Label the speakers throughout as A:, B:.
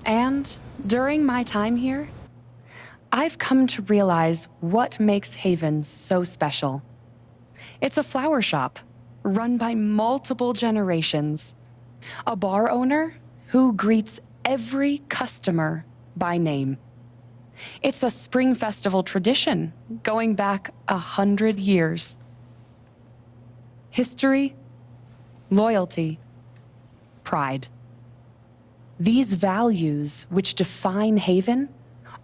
A: And during my time here, I've come to realize what makes Haven so special. It's a flower shop run by multiple generations. A bar owner who greets every customer by name. It's a spring festival tradition going back 100 years. History, loyalty, pride. These values which define Haven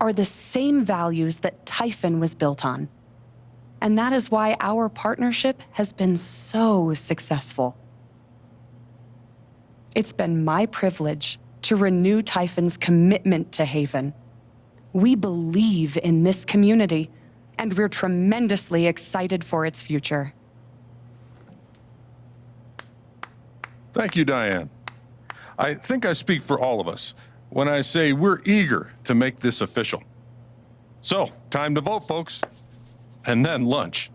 A: are the same values that Typhon was built on. And that is why our partnership has been so successful. It's been my privilege to renew Typhon's commitment to Haven. We believe in this community, and we're tremendously excited for its future.
B: Thank you, Diane. I think I speak for all of us when I say we're eager to make this official. So, time to vote, folks. And then lunch.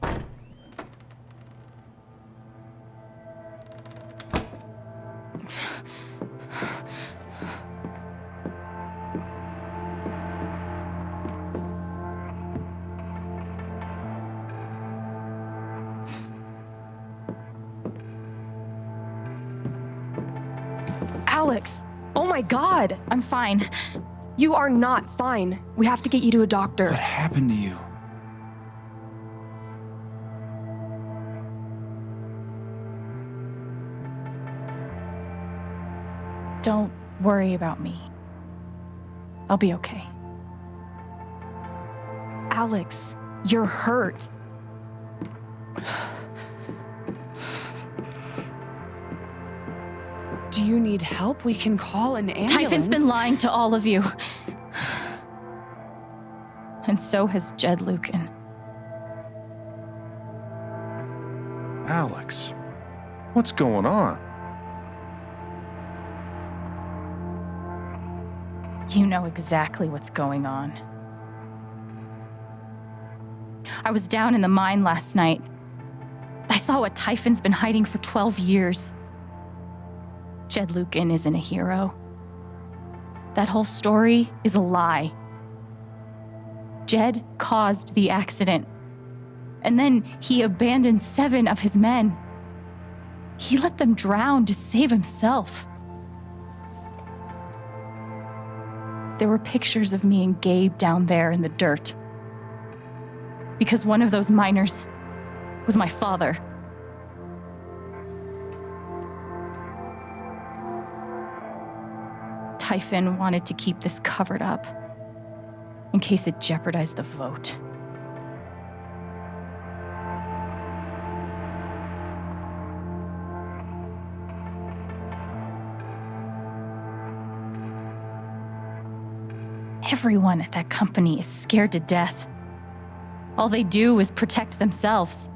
C: Alex! Oh my God!
D: I'm fine.
C: You are not fine. We have to get you to a doctor.
E: What happened to you?
D: Don't worry about me. I'll be okay.
C: Alex, you're hurt.
A: Do you need help? We can call an ambulance.
D: Typhon's been lying to all of you. And so has Jed Lucan.
B: Alex, what's going on?
D: You know exactly what's going on. I was down in the mine last night. I saw what Typhon's been hiding for 12 years. Jed Lucan isn't a hero. That whole story is a lie. Jed caused the accident, and then he abandoned 7 of his men. He let them drown to save himself. There were pictures of me and Gabe down there in the dirt. Because one of those miners was my father. Typhon wanted to keep this covered up in case it jeopardized the vote. Everyone at that company is scared to death. All they do is protect themselves.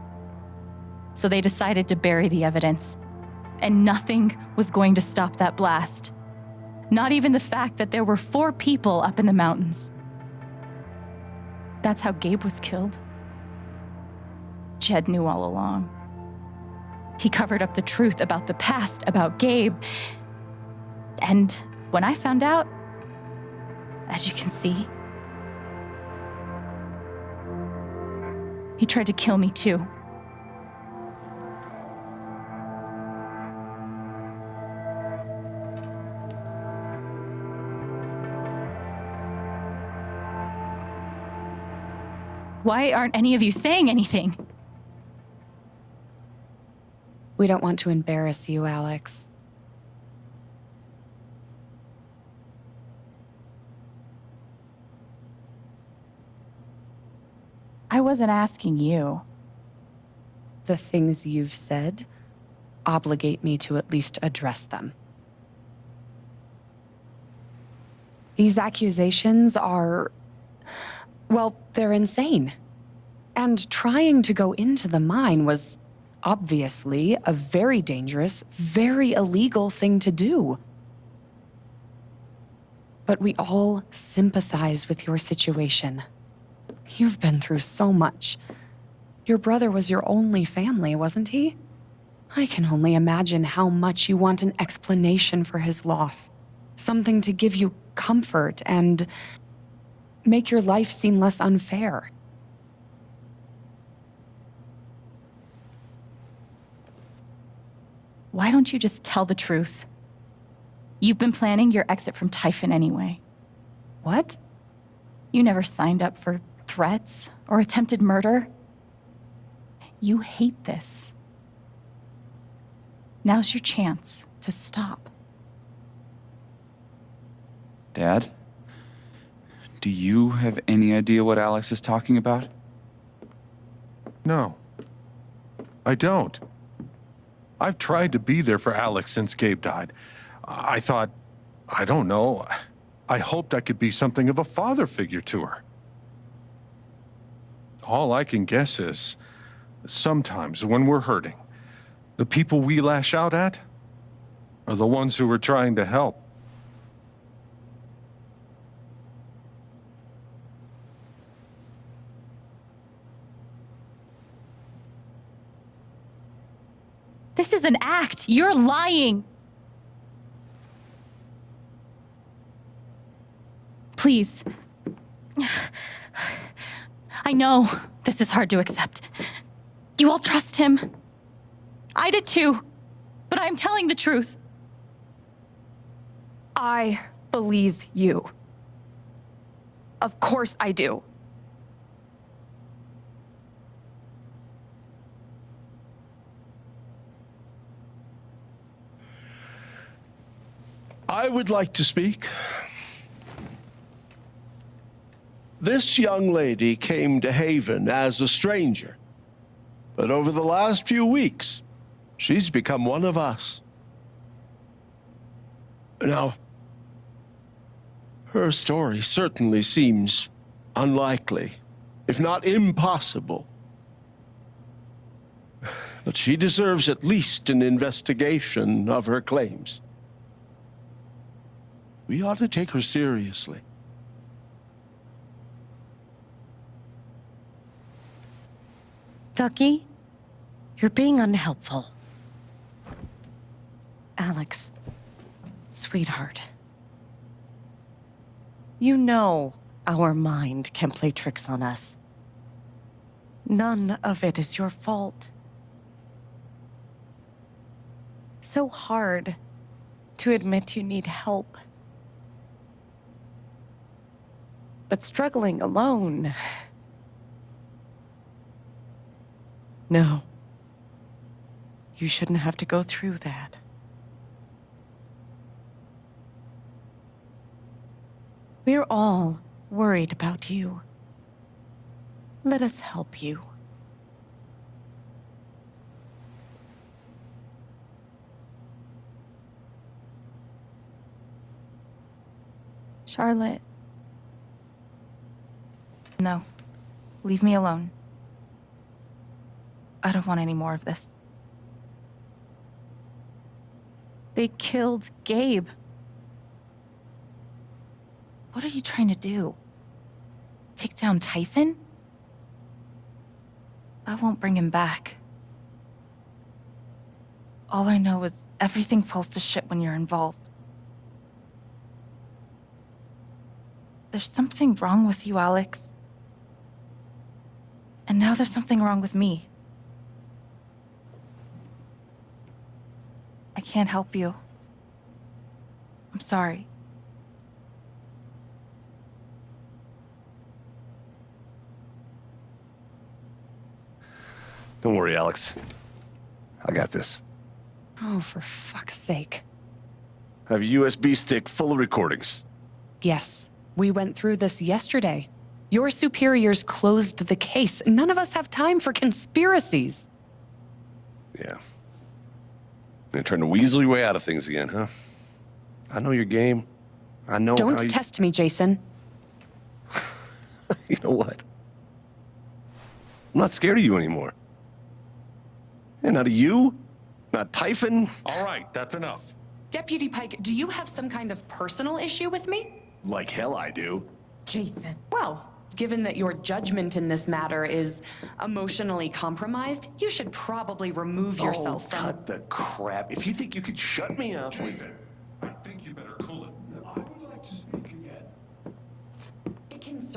D: So they decided to bury the evidence. And nothing was going to stop that blast. Not even the fact that there were 4 people up in the mountains. That's how Gabe was killed. Jed knew all along. He covered up the truth about the past, about Gabe. And when I found out, as you can see, he tried to kill me too. Why aren't any of you saying anything?
A: We don't want to embarrass you, Alex.
D: I wasn't asking you.
A: The things you've said obligate me to at least address them. These accusations are, well, they're insane. And trying to go into the mine was obviously a very dangerous, very illegal thing to do. But we all sympathize with your situation. You've been through so much. Your brother was your only family, wasn't he? I can only imagine how much you want an explanation for his loss. Something to give you comfort and make your life seem less unfair.
D: Why don't you just tell the truth? You've been planning your exit from Typhon anyway.
A: What?
D: You never signed up for threats or attempted murder. You hate this. Now's your chance to stop.
E: Dad? Do you have any idea what Alex is talking about?
B: No, I don't. I've tried to be there for Alex since Gabe died. I thought, I don't know, I hoped I could be something of a father figure to her. All I can guess is, sometimes when we're hurting, the people we lash out at are the ones who are trying to help.
D: This is an act. You're lying. Please. I know this is hard to accept. You all trust him. I did too. But I'm telling the truth.
C: I believe you. Of course I do.
F: I would like to speak. This young lady came to Haven as a stranger, but over the last few weeks, she's become one of us. Now, her story certainly seems unlikely, if not impossible. But she deserves at least an investigation of her claims. We ought to take her seriously.
G: Ducky, you're being unhelpful. Alex, sweetheart. You know our mind can play tricks on us. None of it is your fault. It's so hard to admit you need help. But struggling alone... No. You shouldn't have to go through that. We're all worried about you. Let us help you.
D: Charlotte. No. Leave me alone. I don't want any more of this. They killed Gabe. What are you trying to do? Take down Typhon? I won't bring him back. All I know is everything falls to shit when you're involved. There's something wrong with you, Alex. And now there's something wrong with me. I can't help you. I'm sorry.
H: Don't worry, Alex. I got this.
A: Oh, for fuck's sake.
H: I have a USB stick full of recordings.
A: Yes, we went through this yesterday. Your superiors closed the case. None of us have time for conspiracies.
H: Yeah. You're trying to weasel your way out of things again, huh? I know your game. I know
A: Don't
H: how you...
A: test me, Jason.
H: You know what? I'm not scared of you anymore. And not of you, not Typhon.
B: All right, that's enough.
A: Deputy Pike, do you have some kind of personal issue with me?
H: Like hell I do.
A: Jason. Well, given that your judgment in this matter is emotionally compromised, you should probably remove yourself from...
H: cut the crap. If you think you could shut me up...
B: Jason, I think you better cool it. I would like to speak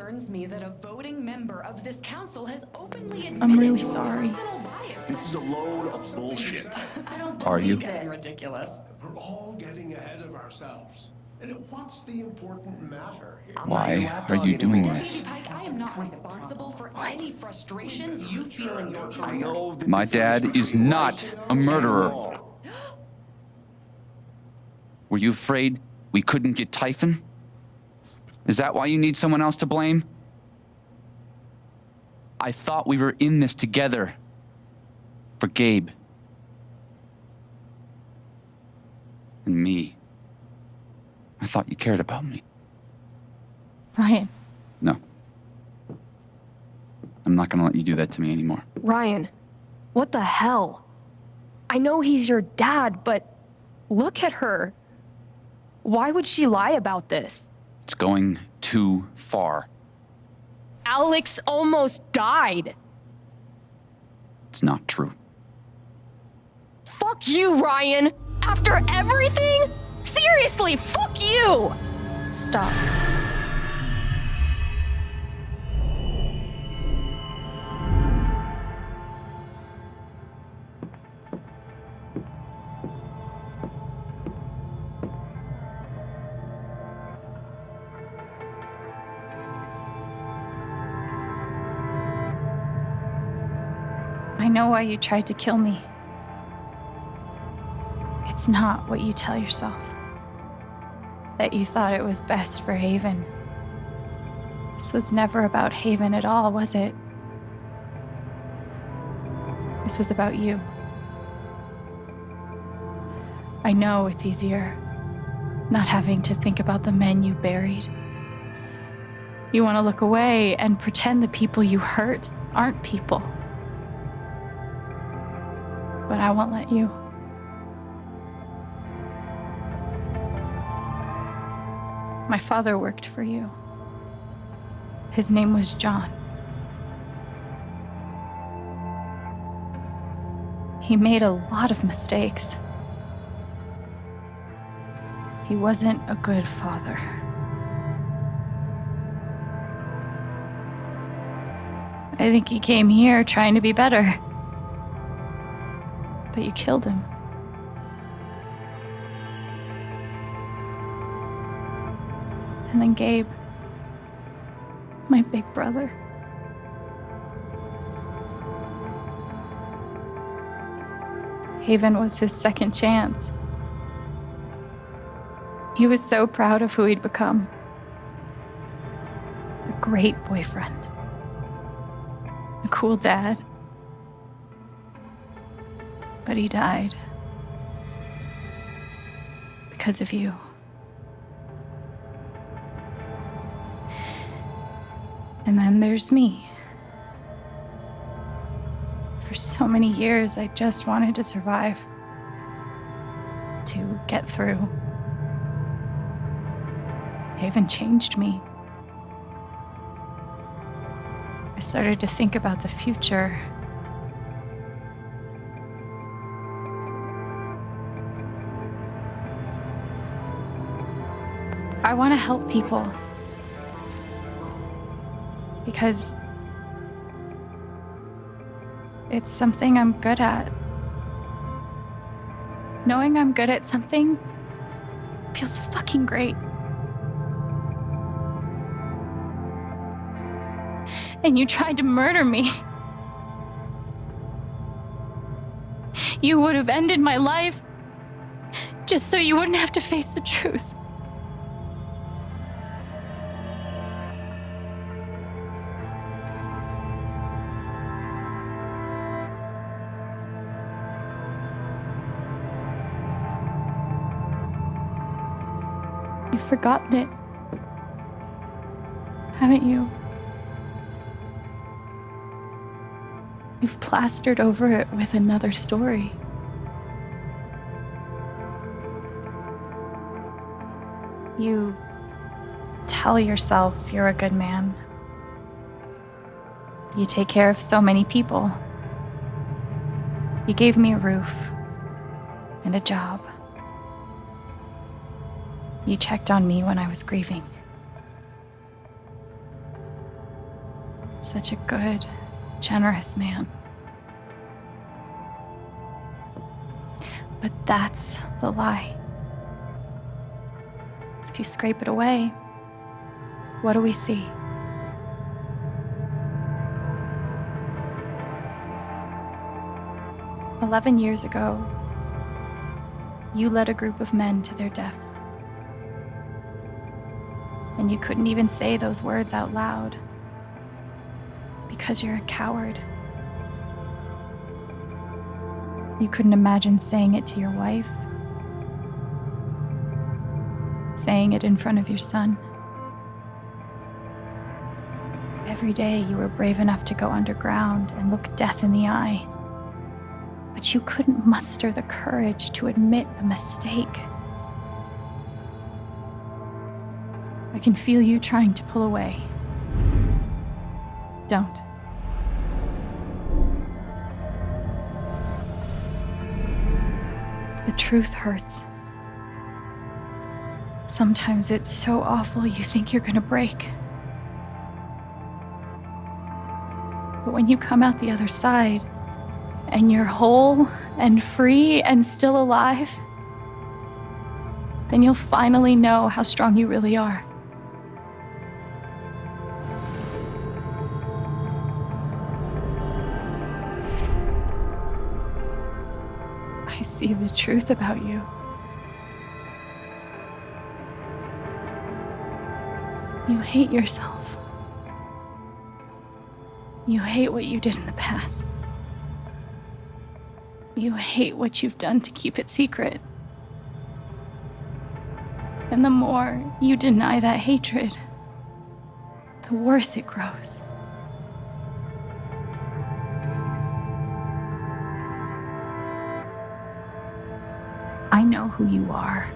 A: concerns me that a voting member of this council has openly admitted
D: I'm really
A: to
D: sorry.
A: personal bias.
F: This is a load of bullshit.
A: I don't
E: Are you?
A: believe it. Ridiculous.
F: We're all getting ahead of ourselves. And what's the important matter here?
E: Why are you doing this?
A: Pike, I am not responsible for any frustrations you feel in your career.
F: I know the
E: My
F: difference
E: dad is
F: between
E: not
F: right
E: a murderer.
F: and wrong.
E: Were you afraid we couldn't get Typhon? Is that why you need someone else to blame? I thought we were in this together. For Gabe. And me. I thought you cared about me.
D: Ryan,
E: No. I'm not gonna let you do that to me anymore.
C: Ryan, what the hell? I know he's your dad, but look at her. Why would she lie about this?
E: It's going too far.
C: Alex almost died.
E: It's not true.
C: Fuck you, Ryan! After everything? Seriously, fuck you! Stop.
D: I know why you tried to kill me. It's not what you tell yourself. That you thought it was best for Haven. This was never about Haven at all, was it? This was about you. I know it's easier not having to think about the men you buried. You want to look away and pretend the people you hurt aren't people. But I won't let you. My father worked for you. His name was John. He made a lot of mistakes. He wasn't a good father. I think he came here trying to be better. But you killed him. And then Gabe, my big brother. Haven was his second chance. He was so proud of who he'd become. A great boyfriend. A cool dad. But he died. Because of you. And then there's me. For so many years, I just wanted to survive. To get through. Haven changed me. I started to think about the future. I want to help people. Because it's something I'm good at. Knowing I'm good at something feels fucking great. And you tried to murder me. You would have ended my life just so you wouldn't have to face the truth. You've forgotten it, haven't you? You've plastered over it with another story. You tell yourself you're a good man. You take care of so many people. You gave me a roof and a job. You checked on me when I was grieving. such a good, generous man. But that's the lie. If you scrape it away, what do we see? "11 years ago, you led a group of men to their deaths. And you couldn't even say those words out loud because you're a coward. You couldn't imagine saying it to your wife, saying it in front of your son. Every day you were brave enough to go underground and look death in the eye. But you couldn't muster the courage to admit a mistake. I can feel you trying to pull away. Don't. The truth hurts. Sometimes it's so awful you think you're gonna break. But when you come out the other side, and you're whole and free and still alive, then you'll finally know how strong you really are. I see the truth about you. You hate yourself. You hate what you did in the past. You hate what you've done to keep it secret. And the more you deny that hatred, the worse it grows. I know who you are.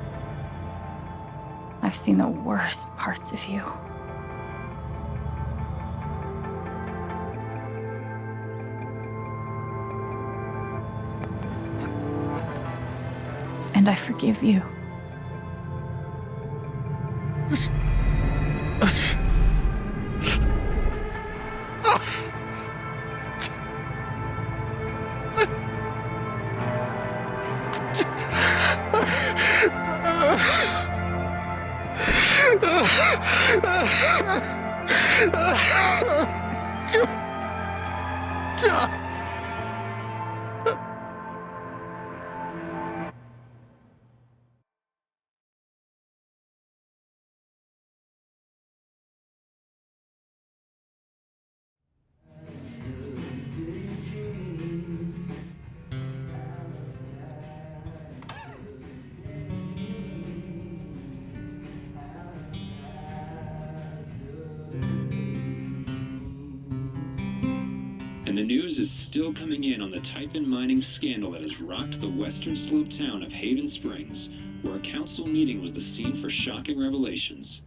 D: I've seen the worst parts of you. And I forgive you.
I: And the news is still coming in on the Titan mining scandal that has rocked the western slope town of Haven Springs, where a council meeting was the scene for shocking revelations.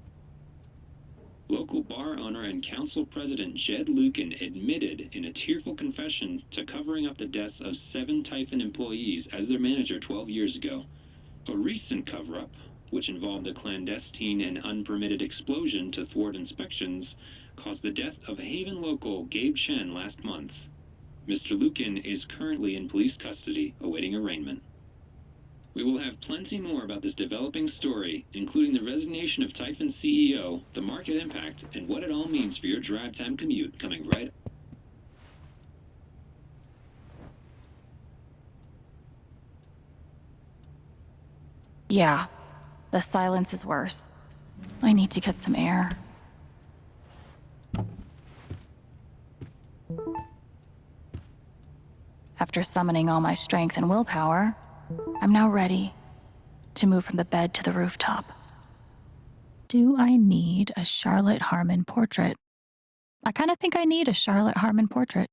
I: Local bar owner and council president Jed Lucan admitted in a tearful confession to covering up the deaths of 7 Titan employees as their manager 12 years ago. A recent cover-up, which involved a clandestine and unpermitted explosion to thwart inspections, caused the death of Haven local Gabe Chen last month. Mr. Lucan is currently in police custody, awaiting arraignment. We will have plenty more about this developing story, including the resignation of Titan's CEO, the market impact, and what it all means for your drive time commute, coming right.
D: Yeah, the silence is worse. I need to get some air. After summoning all my strength and willpower, I'm now ready to move from the bed to the rooftop. Do I need a Charlotte Harmon portrait? I kind of think I need a Charlotte Harmon portrait.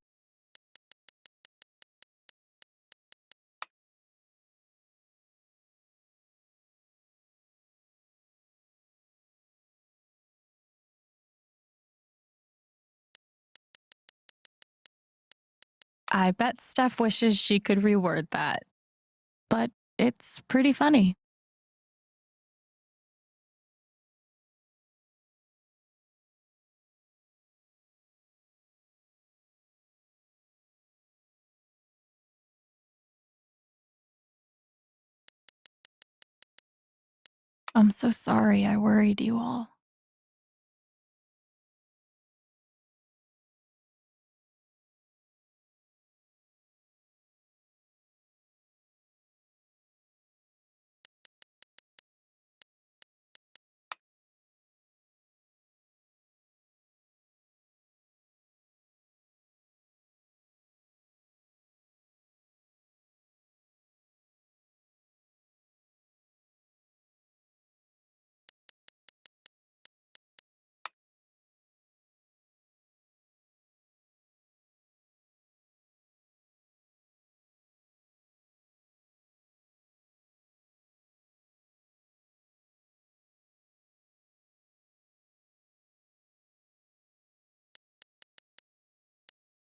D: I bet Steph wishes she could reword that. But it's pretty funny. I'm so sorry I worried you all.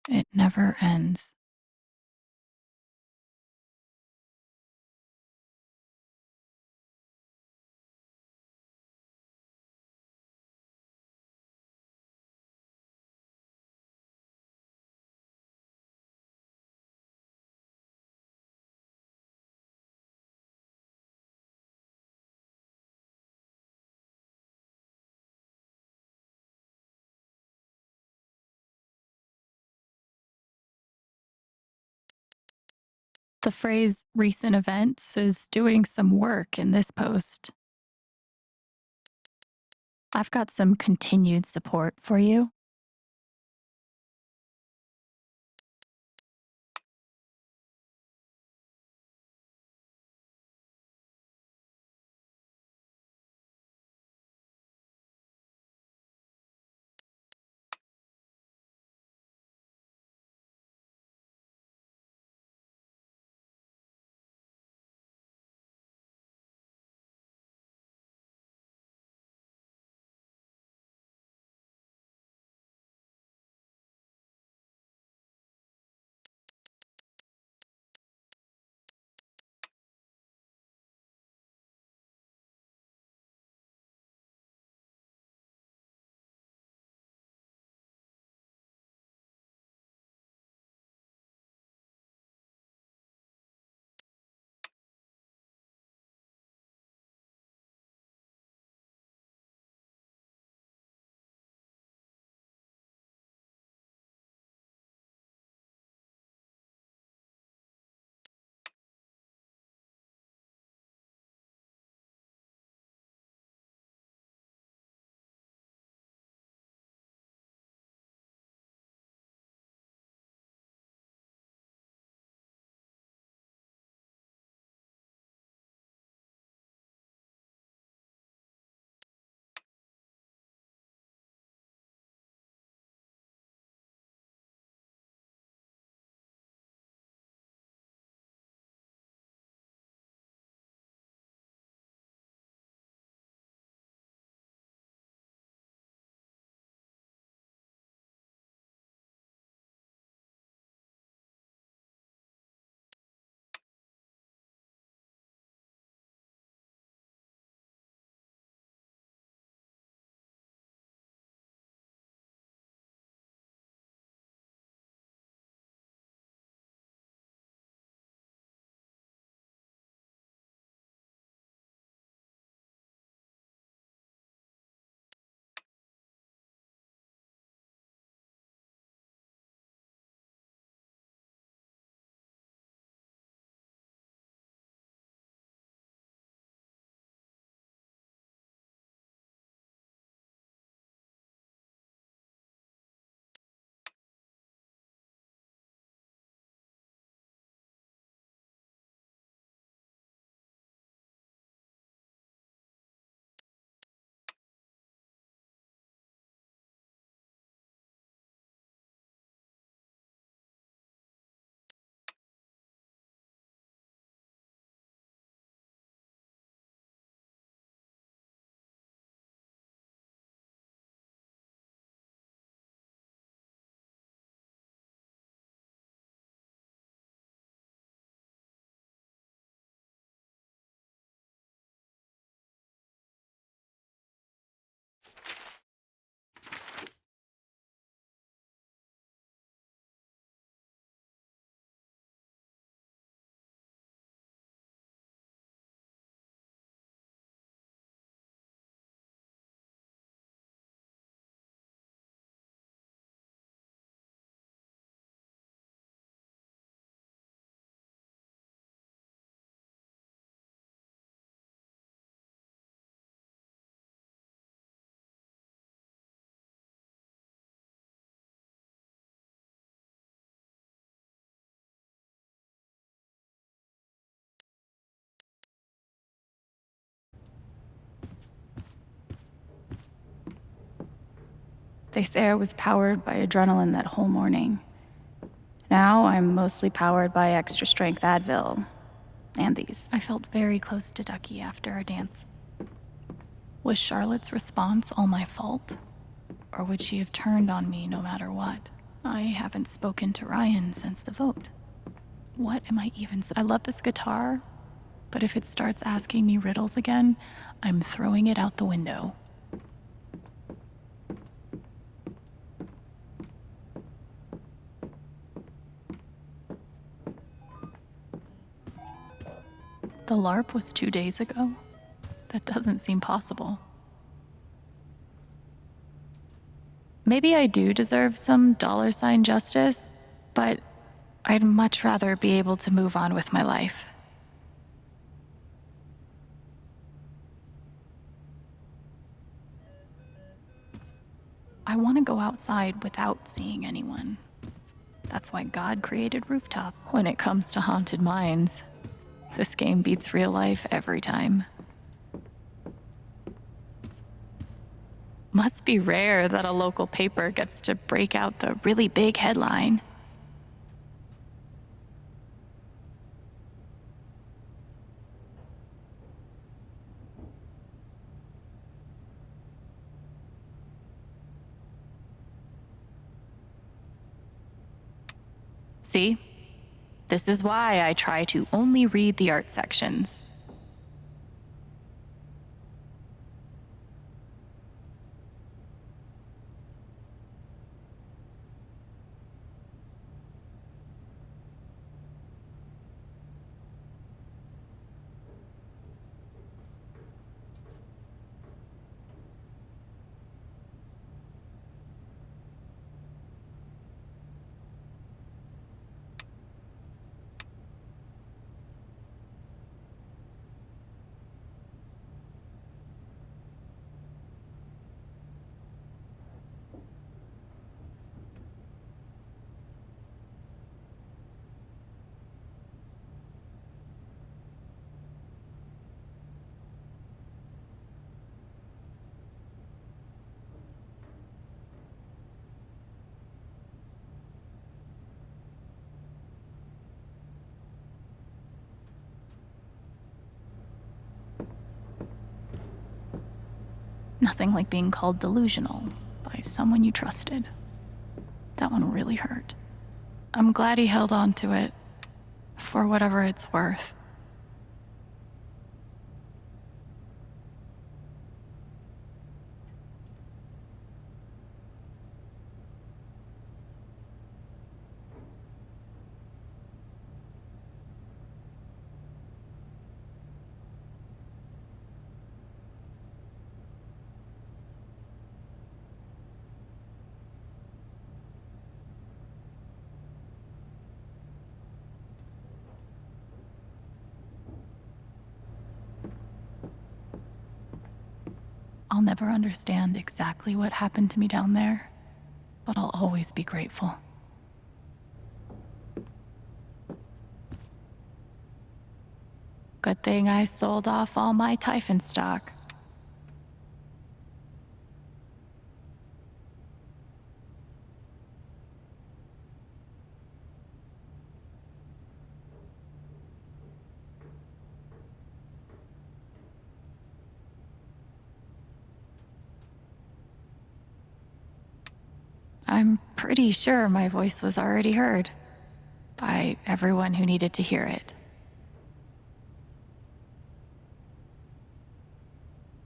D: It never ends. The phrase recent events is doing some work in this post. I've got some continued support for you. They say I was powered by adrenaline that whole morning. Now I'm mostly powered by extra strength Advil and these. I felt very close to Ducky after our dance. Was Charlotte's response all my fault? Or would she have turned on me no matter what? I haven't spoken to Ryan since the vote. What am I even I love this guitar, but if it starts asking me riddles again, I'm throwing it out the window. The LARP was 2 days ago? That doesn't seem possible. Maybe I do deserve some $ justice, but I'd much rather be able to move on with my life. I want to go outside without seeing anyone. That's why God created Rooftop. When it comes to haunted minds, this game beats real life every time. Must be rare that a local paper gets to break out the really big headline. See? This is why I try to only read the art sections. Nothing like being called delusional by someone you trusted. That one really hurt. I'm glad he held on to it, for whatever it's worth. I'll never understand exactly what happened to me down there, but I'll always be grateful. Good thing I sold off all my Typhon stock. I'm pretty sure my voice was already heard by everyone who needed to hear it.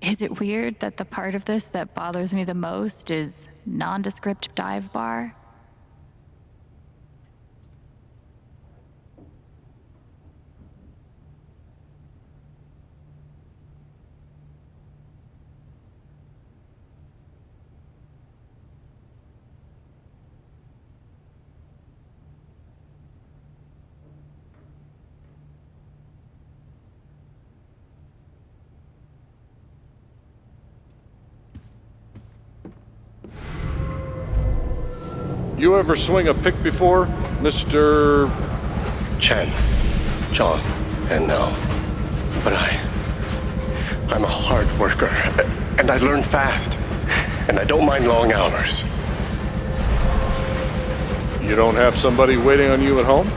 D: Is it weird that the part of this that bothers me the most is nondescript dive bar?
B: You ever swing a pick before, Mr.
J: Chen, John, and no. But I'm a hard worker, and I learn fast, and I don't mind long hours.
B: You don't have somebody waiting on you at home?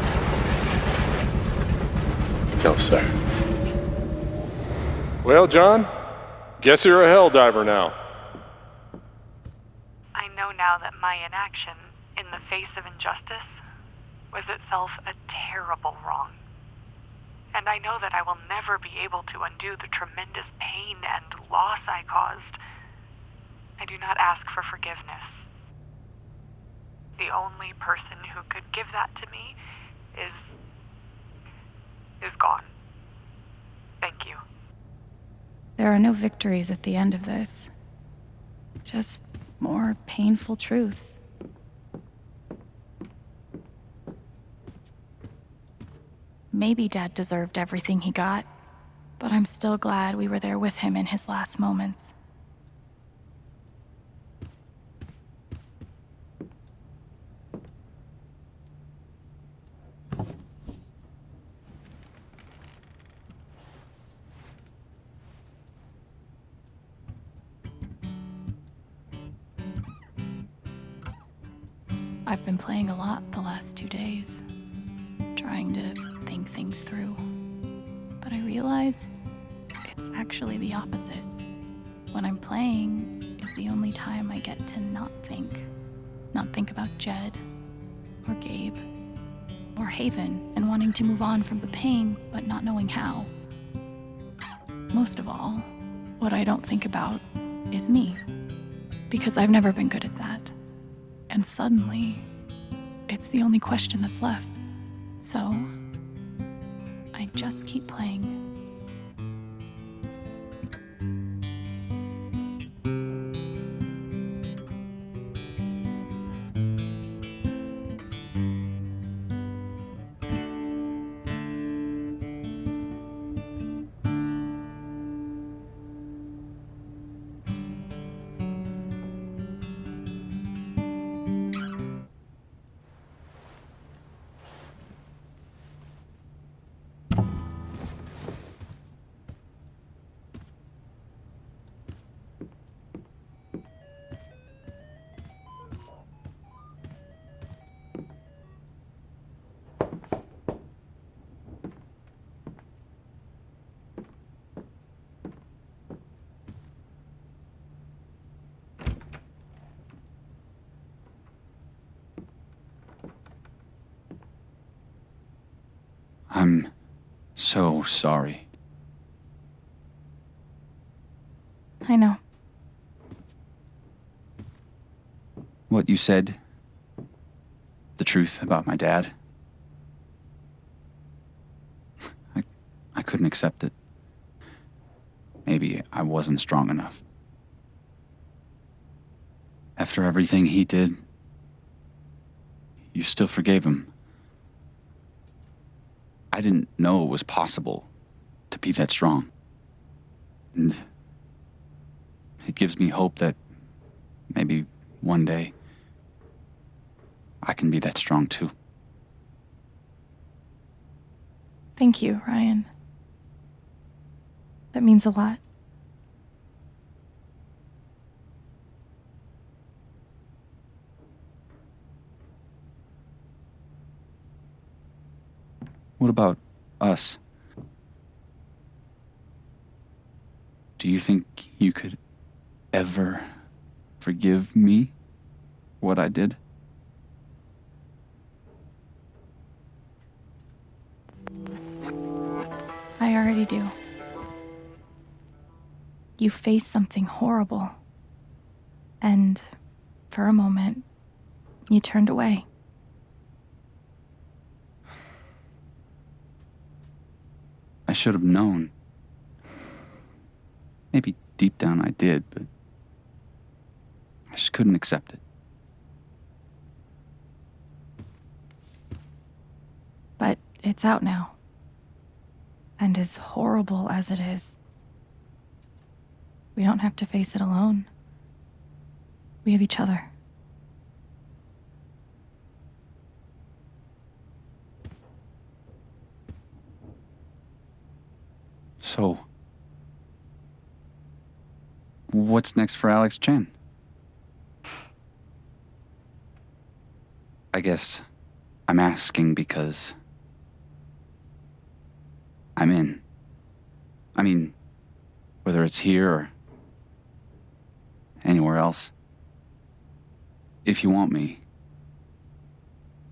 J: No, sir.
B: Well, John, guess you're a hell diver now.
K: I know now that my inaction, in the face of injustice, was itself a terrible wrong. And I know that I will never be able to undo the tremendous pain and loss I caused. I do not ask for forgiveness. The only person who could give that to me is gone. Thank you.
D: There are no victories at the end of this. Just more painful truths. Maybe Dad deserved everything he got, but I'm still glad we were there with him in his last moments. I've been playing a lot the last 2 days, trying to think things through. But I realize it's actually the opposite. When I'm playing is the only time I get to not think about Jed, or Gabe, or Haven, and wanting to move on from the pain, but not knowing how. Most of all, what I don't think about is me, because I've never been good at that. And suddenly, it's the only question that's left. So, I just keep playing.
E: I'm so sorry.
D: I know.
E: What you said, the truth about my dad, I couldn't accept it. Maybe I wasn't strong enough. After everything he did, you still forgave him. I didn't know it was possible to be that strong. And it gives me hope that maybe one day I can be that strong too.
D: Thank you, Ryan. That means a lot.
E: What about us? Do you think you could ever forgive me for what I did?
D: I already do. You faced something horrible. And for a moment, you turned away.
E: I should have known. Maybe deep down I did, but I just couldn't accept it.
D: But it's out now. And as horrible as it is, we don't have to face it alone. We have each other.
E: So, what's next for Alex Chen? I I guess I'm asking because I'm in. I mean, whether it's here or anywhere else, if you want me,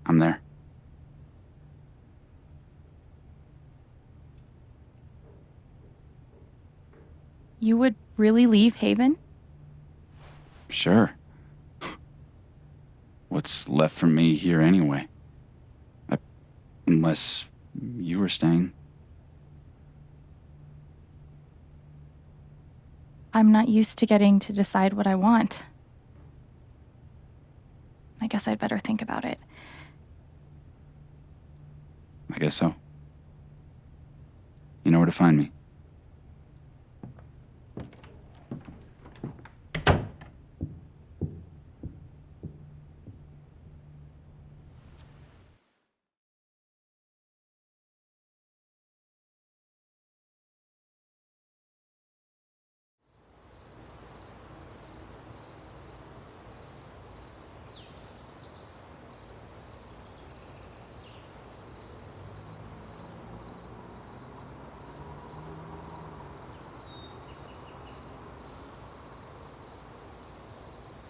E: I'm there.
D: You would really leave Haven?
E: Sure. What's left for me here anyway? Unless you were staying.
D: I'm not used to getting to decide what I want. I guess I'd better think about it.
E: I guess so. You know where to find me.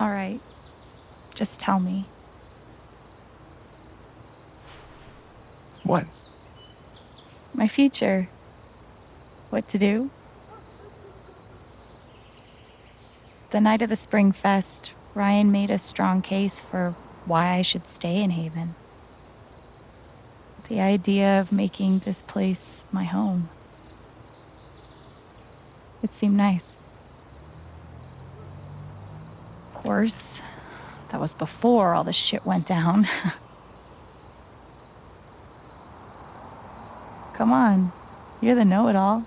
D: All right. Just tell me.
L: What?
D: My future. What to do? The night of the Spring Fest, Ryan made a strong case for why I should stay in Haven. The idea of making this place my home. It seemed nice. Of course, that was before all the shit went down. Come on, you're the know-it-all.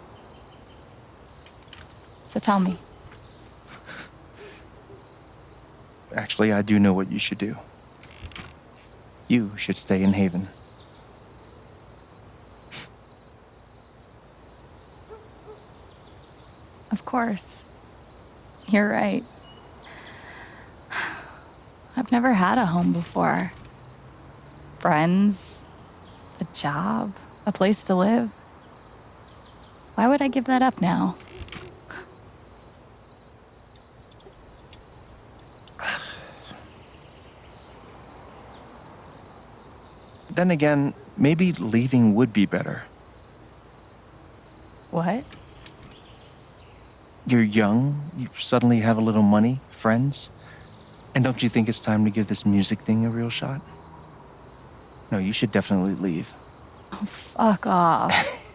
D: So tell me.
L: Actually, I do know what you should do. You should stay in Haven.
D: Of course. You're right. I've never had a home before. Friends, a job, a place to live. Why would I give that up now?
L: Then again, maybe leaving would be better.
D: What?
L: You're young, you suddenly have a little money, friends. And don't you think it's time to give this music thing a real shot? No, you should definitely leave.
D: Oh, fuck off.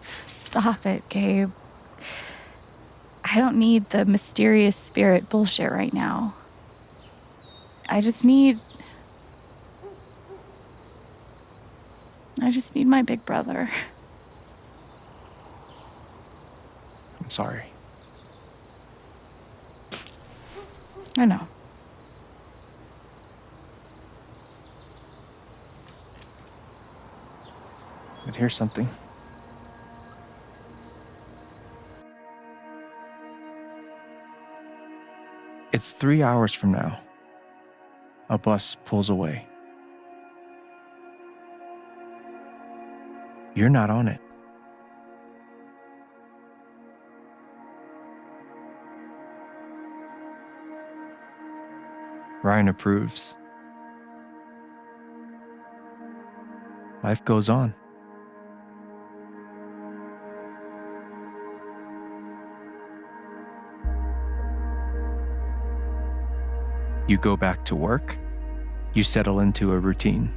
D: Stop it, Gabe. I don't need the mysterious spirit bullshit right now. I just need my big brother.
L: I'm sorry.
D: I know.
L: But here's something. It's 3 hours from now. A bus pulls away. You're not on it. Ryan approves. Life goes on. You go back to work. You settle into a routine.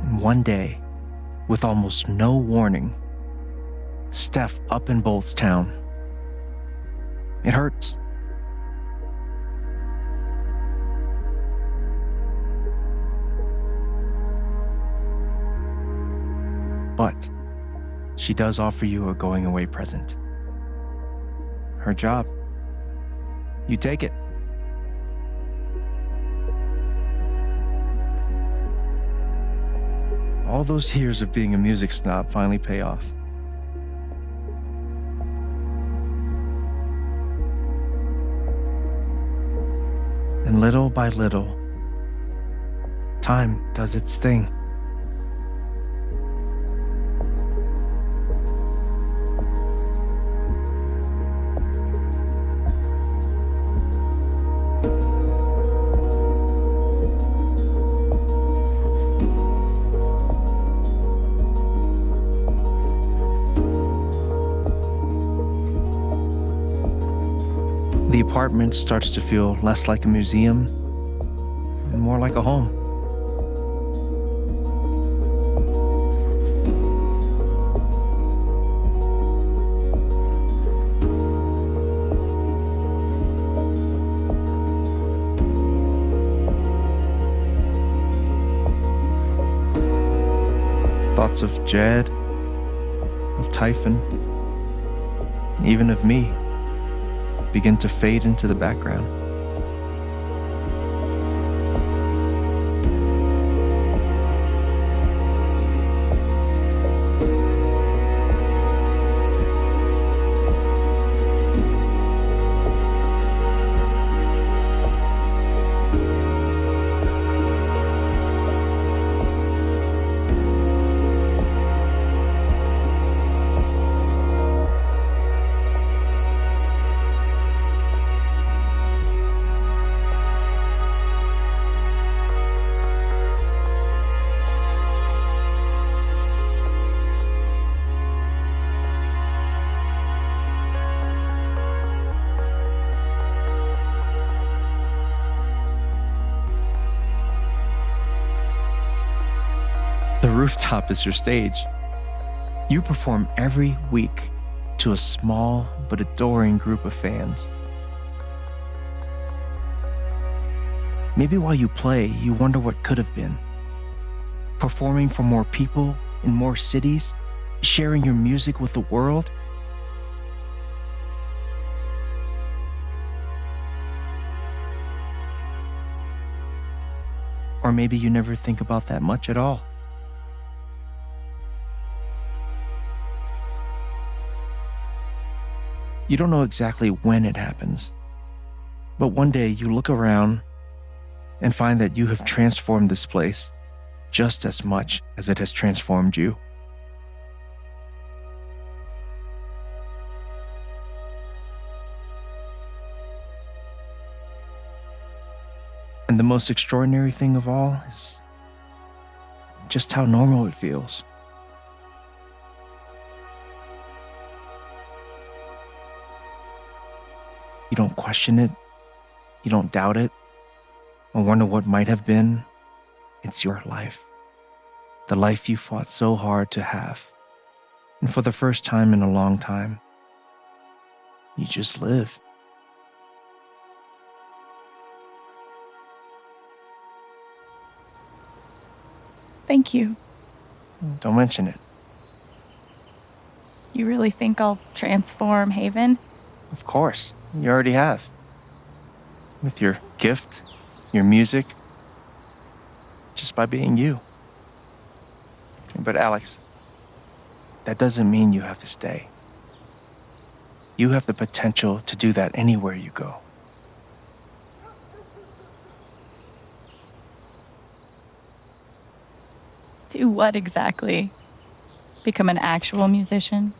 L: And one day, with almost no warning, Steph up and bolts town. It hurts. But she does offer you a going away present. Her job. You take it. All those years of being a music snob finally pay off. And little by little, time does its thing. The apartment starts to feel less like a museum and more like a home. Thoughts of Jed, of Typhon, even of me begin to fade into the background. The rooftop is your stage. You perform every week to a small but adoring group of fans. Maybe while you play, you wonder what could have been. Performing for more people in more cities, sharing your music with the world. Or maybe you never think about that much at all. You don't know exactly when it happens, but one day you look around and find that you have transformed this place just as much as it has transformed you. And the most extraordinary thing of all is just how normal it feels. You don't question it, you don't doubt it, or wonder what might have been. It's your life. The life you fought so hard to have. And for the first time in a long time, you just live.
D: Thank you.
L: Don't mention it.
D: You really think I'll transform Haven?
L: Of course, you already have. With your gift, your music, just by being you. But Alex, that doesn't mean you have to stay. You have the potential to do that anywhere you go.
D: Do what exactly? Become an actual musician?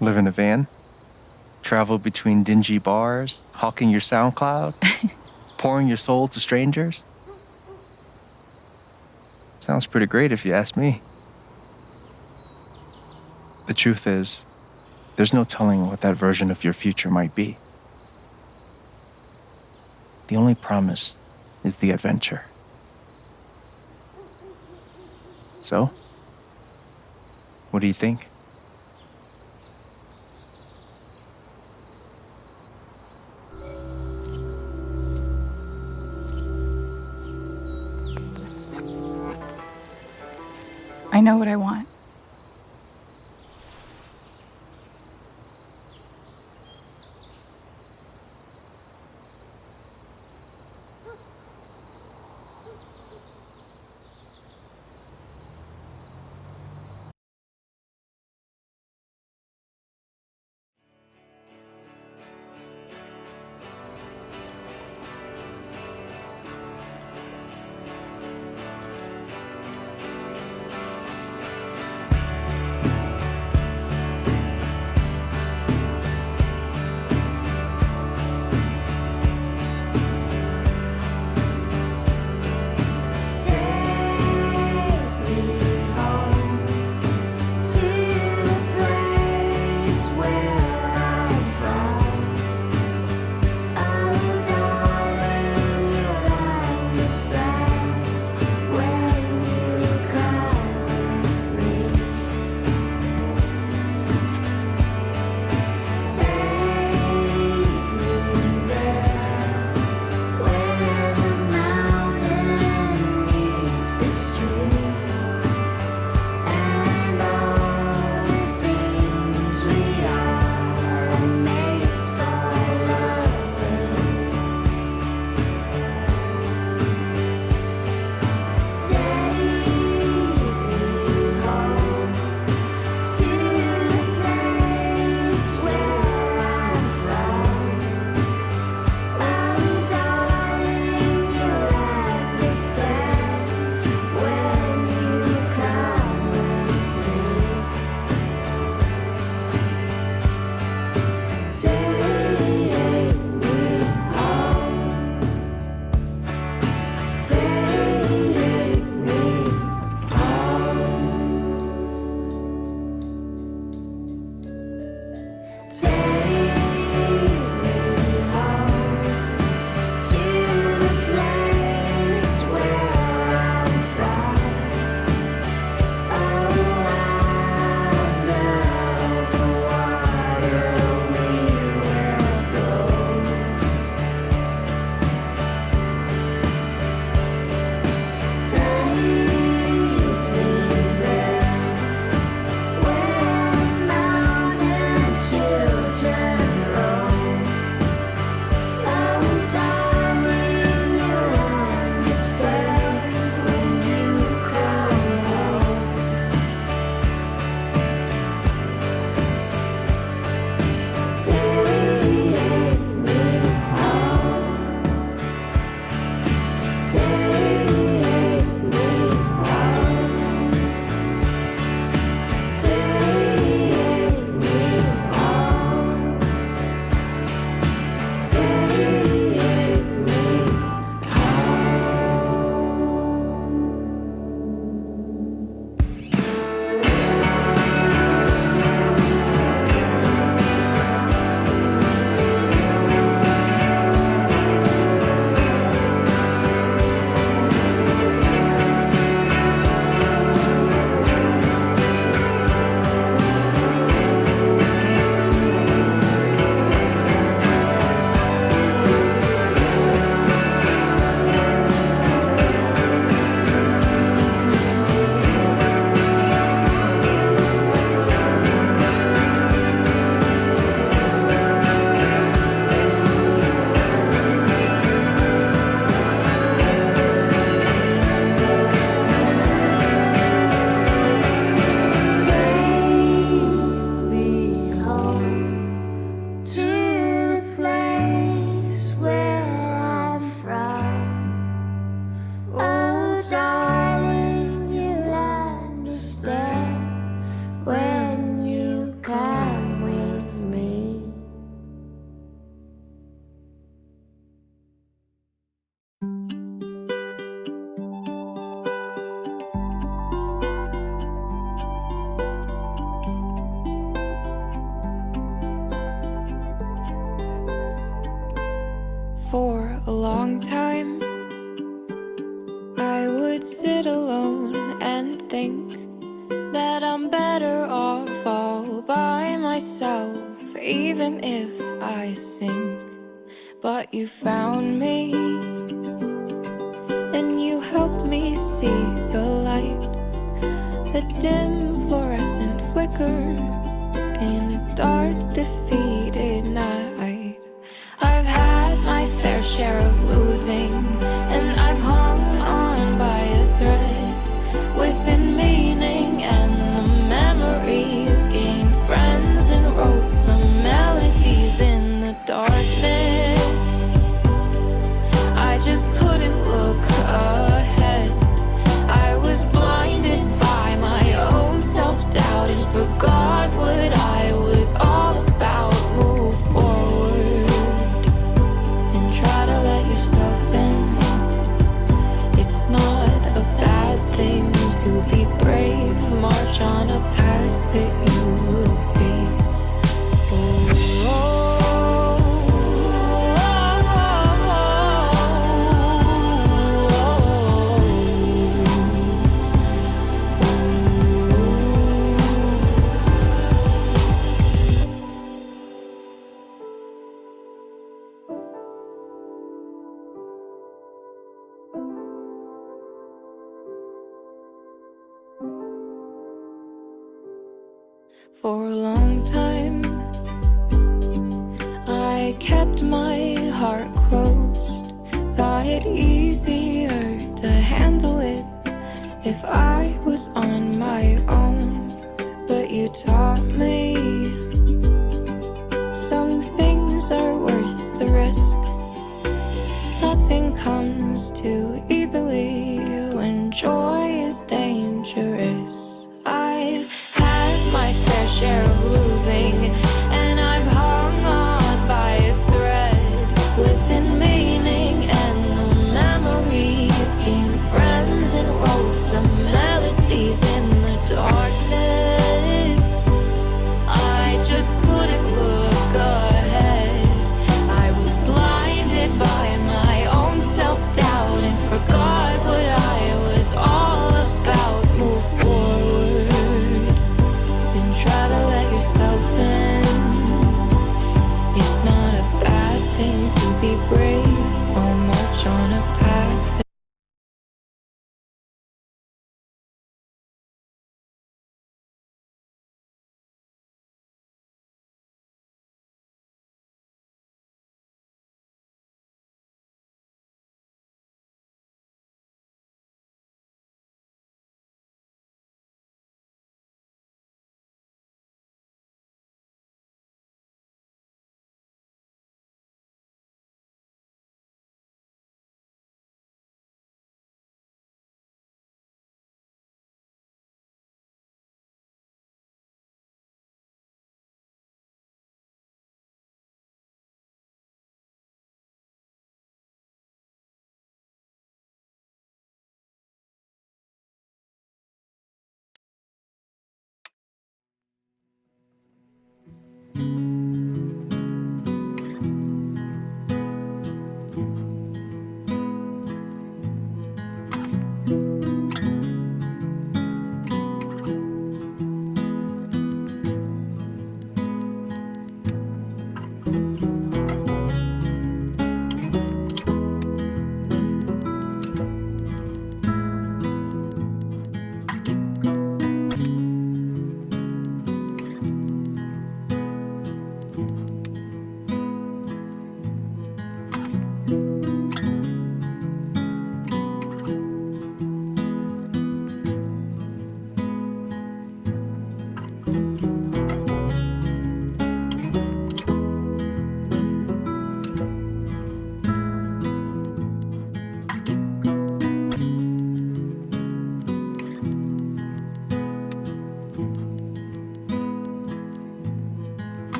L: Live in a van? Travel between dingy bars, hawking your SoundCloud, pouring your soul to strangers? Sounds pretty great if you ask me. The truth is, there's no telling what that version of your future might be. The only promise is the adventure. So, what do you think?
D: I know what I want.
M: For a long time, I would sit alone and think that I'm better off all by myself, even if I sink. But you found me, and you helped me see the light, the dim fluorescent flicker in a dark, defeated night. I've had my fair share of losing, and I've hung on by a thread within meaning, and the memories gained friends and wrote some melodies in the darkness. I just couldn't look ahead. I was blinded by my own self-doubt and forgot what I was all about. Move forward and try to let yourself in. It's not a bad thing to be brave. March on a path that you will be. For a long time, I kept my heart closed. Thought it easier to handle it if I was on my own. But you taught me some things are worth the risk. Nothing comes too easily when joy is dangerous. I've had my fair share of losing, and I've hung on by a thread within meaning, and the memories gained friends and wrote some melodies in the darkness. I just couldn't look ahead. I was blinded by my own self-doubt and forgot what I was all about. Move forward and try to let yourself in. It's not a bad thing to be brave or march on a path